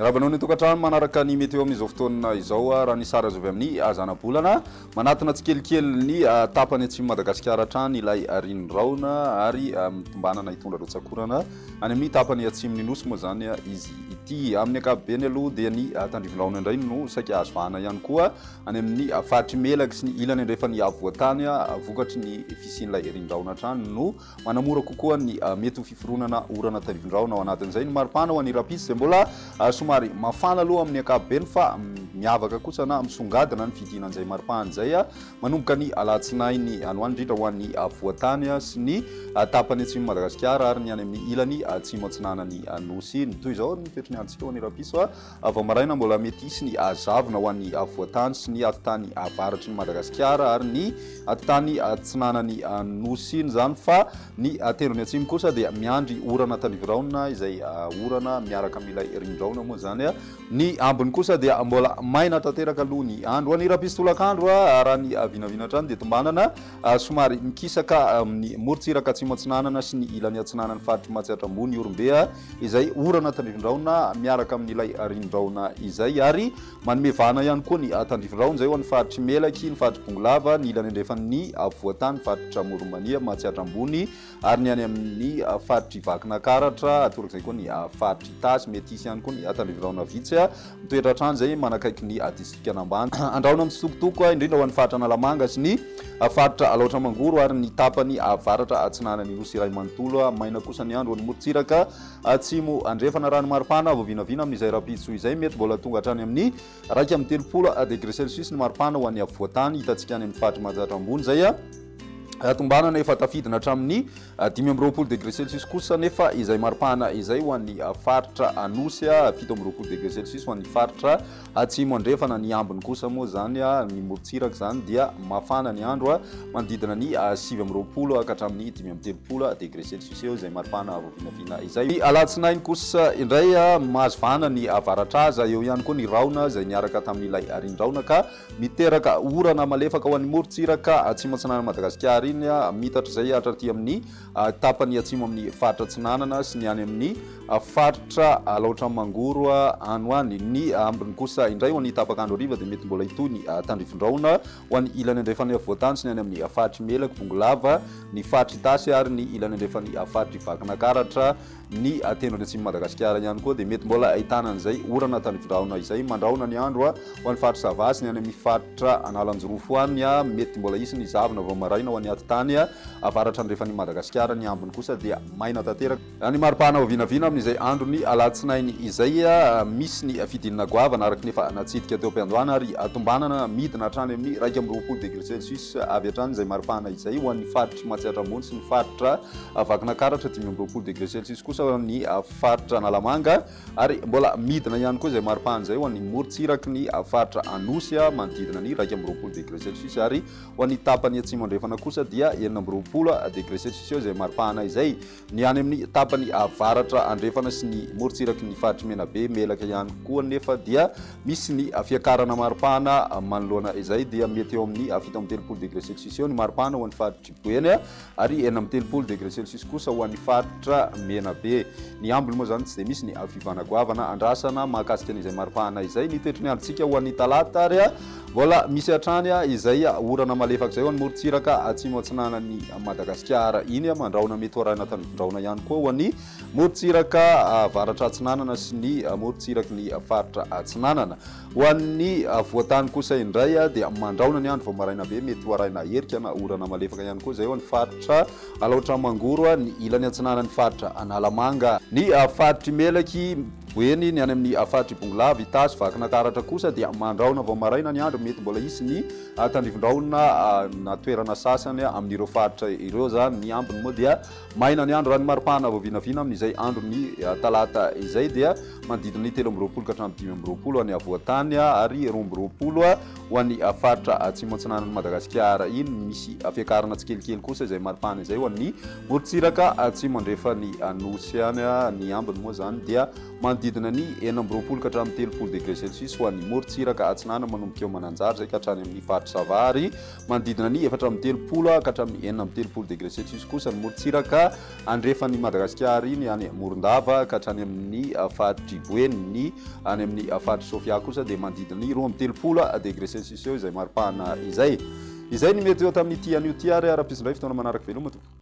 Rabanao ny tokatrano manaraka ny météo amin'izao fotoana izao raha ny sara azo avy amin'ny azana-bolana manatona tsikelikely ny tapany atsimo Madagasikara hatrany ilay rindroana ary mitombanana hitondra ireo tsakorana any amin'ny tapany atsimony nosy moa zany izy ity amin'ny ankapobeny aloha dia ny tandrivolaona indray no saika azo vahana ihany koa any amin'ny faritry melaky sy ny ilany andrefa ny avoatany vokatry ny fisin'ilay rindroana hatrany no manamora kokoa ny mety ho fiforonana orana tandrivondraona ao anatin'izay ny maripana ho any rapisy izay mbola somary mafana aloha amin'ny ankapobeny fa miavaka kosa na misongadina ny fidinan'izay maripana izay manomboka ny alatsinainy any mandritra ho an'ny avoatany sy ny tapany atsimo Madagasikara ary ny any amin'ny ilany atsimo atsinanany nosy ny toy izao ny toetry ny androntsika ho any rapiso vao maraina mbola mety hisy ny azavona ho an'ny avoatany sy ny atotany avaratry ny Madagasikara ary ny atotany atsinanany nosy iny zany fa ny tendrony atsimo kosa dia miandry orana tandriviraona izay orana miaraka amin'ilay rindroana moa zany ny ambiny kosa dia mbola maina tanteraka aloha ny andro any rapisy tolakandro raha ny vinavina hatrany dia tombanana somary mikisaka amin'ny morontsiraka atsimo atsinanana sy ny ilany atsinanany faritry mahatsiatra ambony orombe izay orana tandrivondraona miaraka amin'ilay rindroana izay ary manome vahana ihany koa ny tandrivondraona izay ho an'ny faritry melaky ny faritry bongolava ny ilany andrefan'ny avoatany faritry moromania mahatsiatra ambony ary ny any amin'ny faritry vakinankaratra atorak'izay koa ny faritry tasy mety hisy ihany koa ny tandrivondraona vitsy mitoetra hatrany zay manakaiky ny distrika anambany andraona amin'ny sitokotoko indrindra ho an'ny faritra analamanga sy ny faritra alaotra mangoro ary ny tapany avaratra atsinanany nosy iray manontolo maina kosa ny andro ny morontsiraka atsimo andrefana rano maripana vao vinavina amin'izay rapitso izay mety mbola tonga hatrany amin'ny 2 degré celsius ny maripana ho an'ny avoatany hitantsika any amin'ny faritry mahatsiatra ambony zay tombanana efa tafidina hatramin'ny 5 degré celsius kosa nefa izay maripana izay ho an'ny faritra anosy 7 degré celsius ho an'ny faritra atsimo andrefana ny ambiny kosa moa zany ny morontsiraka zany dia mafana ny andro manodidina ny 7 ka hatramin'ny 5 degré celsius eo izay maripana vao vinavina izay alatsinainy kosa indray mahazo vahana ny avaratra aza eo ihany koa ny raona izay niaraka tamin'ilay rindroana ka miteraka orana malefaka ho an'ny morontsiraka atsimo atsinanana Madagasikara mitatra zay hatraty amin'ny tapany atsimo amin'ny faritra atsinanana sy ny any amin'ny faritra alaotra mangoro any ny ambiny kosa indray ho an'ny tapakandro ariva dia mety mbola hitoy ny tandrivondraona ho an'ny ilany andrefan'ny avoatany sy ny any amin'ny faritry melaky bongolava ny faritry tasy ary ny ilany andrefan'ny faritry vakinankaratra ny tendrony atsimo Madagasikara ihany koa dia mety mbola ahitana an'izay orana tandrivondraona izay mandraona ny andro ho an'ny faritry zavasy ny any amin'ny faritra analanjorofo any mety mbola hisy ny zavona vao maraina ho an'ny atotany avaratra andrefan'ny Madagasikara ny ambiny kosa dia maina tanteraka ny maripana ho vinavina amin'izay andro ny alatsinainy izay misy ny fidinina goavana araky nefa natsidika teo am-piandohana ary tombanana midina hatrany amin'ny 2 degré celsius avy hatrany izay maripana izay ho an'ny faritry mahatsiatra ambony sy ny faritra vakinankaratra 5 degré celsius kosa ny faritra analamanga ary mbola midina ihany koa izay maripana izay ho an'ny morontsiraky ny faritra anosy manodidina ny 2 degré celsius ary ho an'ny tapany atsimo andrefana kosa dia 20 degré celsius eo izay maripana izay ny any amin'ny tapany avaratra andrefana sy ny morontsiraky ny faritry menabe melaka ihany koa nefa dia misy ny fiakarana maripana manoloana izay dia mety eo amin'ny 7 degré celsius eo ny maripana ho an'ny faritry boeny ary 3 degré celsius kosa ho an'ny faritra menabe ny ambiny moa zany tsy dia misy ny fivanagoavana andrasana mahakasika an'izay maripana izay ny toetry ny androntsika ho an'ny talata ary mbola misy hatrany izay orana malefaka izay ho an'ny morontsiraka atsimo atsinanany Madagasikara iny mandraona mety ho arahina tandrivondraona ihany koa ho an'ny morontsiraka avaratra atsinanana sy ny morontsiraky ny faritra atsinanana ho an'ny avoatany kosa indray dia mandraona ny andro vao maraina be mety ho arahina herika na orana malefaka ihany koa izay ho an'ny faritra alaotra mangoro ny ilany atsinanany faritra analamanga ny faritry melaky boeny ny any amin'ny faritry bongolava itasy vakinankaratra kosa dia mandraona vao maraina ny andro mety mbola hisy ny tandrivondraona na toerana sasany amin'ireo faritra ireo zany ny ambiny moa dia maina ny andro raha ny maripana vao vinavina amin'izay andro ny talata izay dia manodidina ny 13 ka hatramin'ny 15 any avoatany ary 12 ho an'ny faritra atsimo atsinanany Madagasikara iny misy fiakarana tsikelikely kosa izay maripana izay ho an'ny morontsiraka atsimo andrefan'ny nosy any ny ambiny moa zany dia manodidina ny 40 ka hatramin'ny 30 degré celsius ho an'ny morontsiraka atsinana manomboka eo mananjary zay ka hatrany amin'ny faritra savary manodidina ny 430 ka hatramin'ny 930 degré celsius kosa ny morontsiraka andrefan'ny Madagasikara iny any Morondava ka hatrany amin'ny faritry Boeny any amin'ny faritry Sofia kosa dia manodidina ny 30 degré celsius eo izay maripahana izay ny météo tamin'ity an'io ty ary ara-pisin'indray fotoana manaraka veloma tompoko